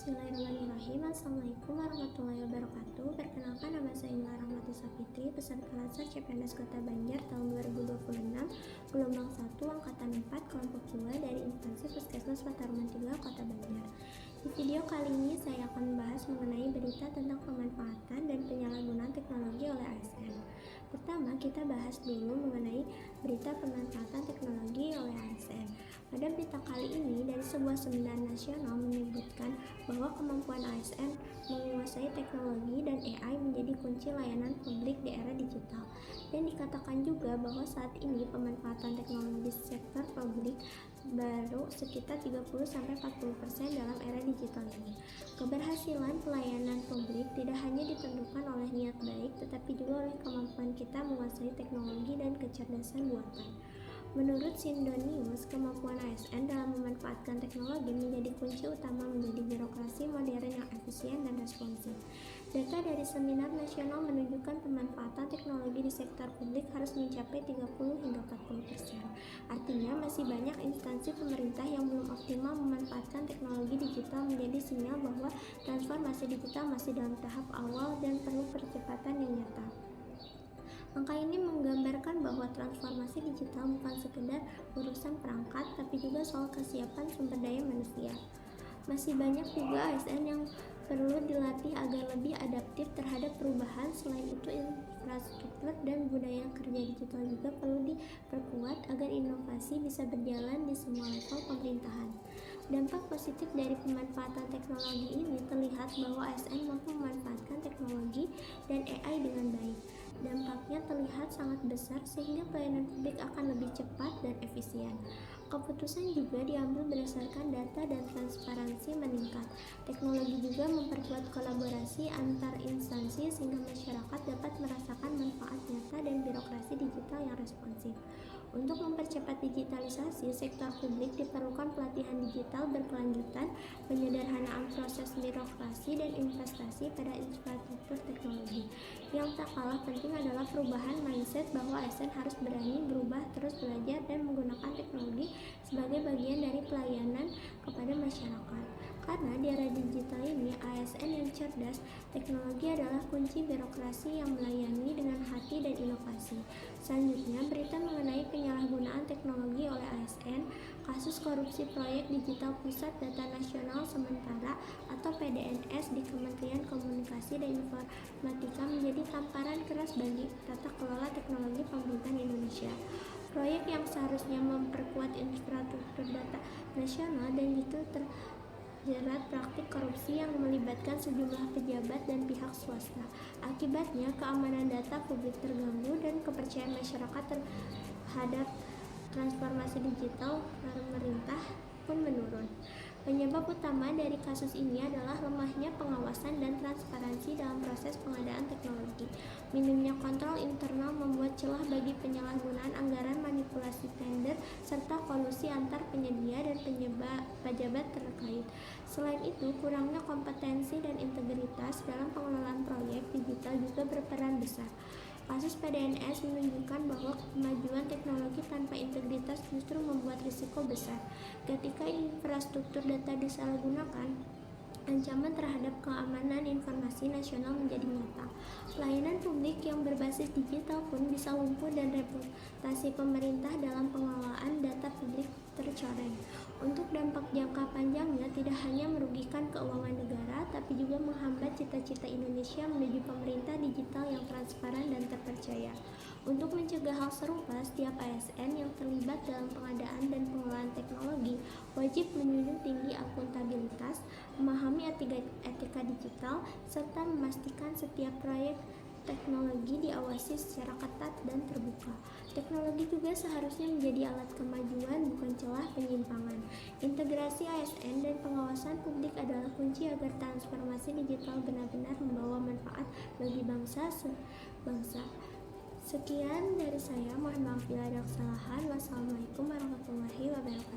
Bismillahirrahmanirrahim. Assalamualaikum warahmatullahi wabarakatuh. Perkenalkan, nama saya Ila Rahmati Sapitri, peserta Lansar CPNS Kota Banjar tahun 2026, gelombang 1, angkatan 4, kelompok 2 dari instansi Puskesmas Pataruman 3, Kota Banjar. Di video kali ini saya akan membahas mengenai berita tentang pemanfaatan dan penyalahgunaan teknologi oleh ASN. Pertama, kita bahas dulu mengenai berita pemanfaatan teknologi oleh ASN. Pada berita kali ini, dari sebuah seminar nasional menyebutkan bahwa kemampuan ASN menguasai teknologi dan AI menjadi kunci layanan publik di era digital. Dan dikatakan juga bahwa saat ini pemanfaatan teknologi di sektor publik baru sekitar 30-40% dalam era digital ini. Keberhasilan pelayanan publik tidak hanya ditentukan oleh niat baik, tetapi juga oleh kemampuan kita menguasai teknologi dan kecerdasan buatan. Menurut Sindonius, kemampuan ASN dalam memanfaatkan teknologi menjadi kunci utama menjadi birokrasi modern yang efisien dan responsif. Data dari seminar nasional menunjukkan pemanfaatan teknologi di sektor publik harus mencapai 30-40%. Artinya masih banyak instansi pemerintah yang belum optimal memanfaatkan teknologi digital, menjadi sinyal bahwa transformasi digital masih dalam tahap awal dan perlu percepatan yang nyata. Angka ini menggambarkan bahwa transformasi digital bukan sekedar urusan perangkat, tapi juga soal kesiapan sumber daya manusia. Masih banyak juga ASN yang perlu dilatih agar lebih adaptif terhadap perubahan. Selain itu, infrastruktur dan budaya kerja digital juga perlu diperkuat agar inovasi bisa berjalan di semua level pemerintahan. Dampak positif dari pemanfaatan teknologi ini terlihat bahwa ASN mampu memanfaatkan teknologi dan AI dengan baik. Dampaknya terlihat sangat besar sehingga pelayanan publik akan lebih cepat dan efisien. Keputusan juga diambil berdasarkan data dan transparansi meningkat. Teknologi juga memperkuat kolaborasi antar instansi sehingga masyarakat dapat merasakan manfaat nyata dan birokrasi digital yang responsif. Untuk mempercepat digitalisasi sektor publik diperlukan pelatihan digital berkelanjutan, penyederhanaan proses birokrasi, dan investasi pada infrastruktur teknologi. Yang tak kalah penting adalah perubahan mindset bahwa ASN harus berani berubah, terus belajar, dan menggunakan teknologi sebagai bagian dari pelayanan kepada masyarakat. Karena di era digital ini, ASN yang cerdas, teknologi adalah kunci birokrasi yang melayani dengan hati dan inovasi. Selanjutnya, berita mengenai penyalahgunaan teknologi oleh ASN, kasus korupsi proyek digital Pusat Data Nasional Sementara atau PDNS di Kementerian Komunikasi dan Informatika menjadi tamparan keras bagi tata kelola teknologi pemerintahan Indonesia. Proyek yang seharusnya memperkuat infrastruktur data nasional dan justru terjerat praktik korupsi yang melibatkan sejumlah pejabat dan pihak swasta. Akibatnya, keamanan data publik terganggu dan kepercayaan masyarakat terhadap transformasi digital pemerintah pun menurun. Penyebab utama dari kasus ini adalah lemahnya pengawasan dan transparansi dalam proses pengadaan teknologi. Minimnya kontrol internal membuat celah bagi penyalahgunaan anggaran, manipulasi tender, serta kolusi antar penyedia dan pejabat terkait. Selain itu, kurangnya kompetensi dan integritas dalam pengelolaan proyek digital juga berperan besar. Kasus PDNS menunjukkan bahwa kemajuan teknologi tanpa integritas justru membuat risiko besar. Ketika infrastruktur data disalahgunakan, ancaman terhadap keamanan informasi nasional menjadi nyata. Pelayanan publik yang berbasis digital pun bisa lumpuh dan reputasi pemerintah dalam pengelolaan data publik tercoreng. Untuk dampak jangka panjangnya tidak hanya merugikan keuangan negara, tapi juga menghambat cita-cita Indonesia menuju pemerintah digital yang transparan dan terpercaya. Untuk mencegah hal serupa, setiap ASN yang terlibat dalam pengadaan dan pengelolaan teknologi wajib menjunjung tinggi akuntabilitas, memahami etika digital, serta memastikan setiap proyek teknologi diawasi secara ketat dan terbuka. Teknologi juga seharusnya menjadi alat kemajuan, bukan celah penyimpangan. Integrasi ASN dan pengawasan publik adalah kunci agar transformasi digital benar-benar membawa manfaat bagi bangsa. Sekian dari saya, mohon maaf bila ada kesalahan. Wassalamualaikum warahmatullahi wabarakatuh.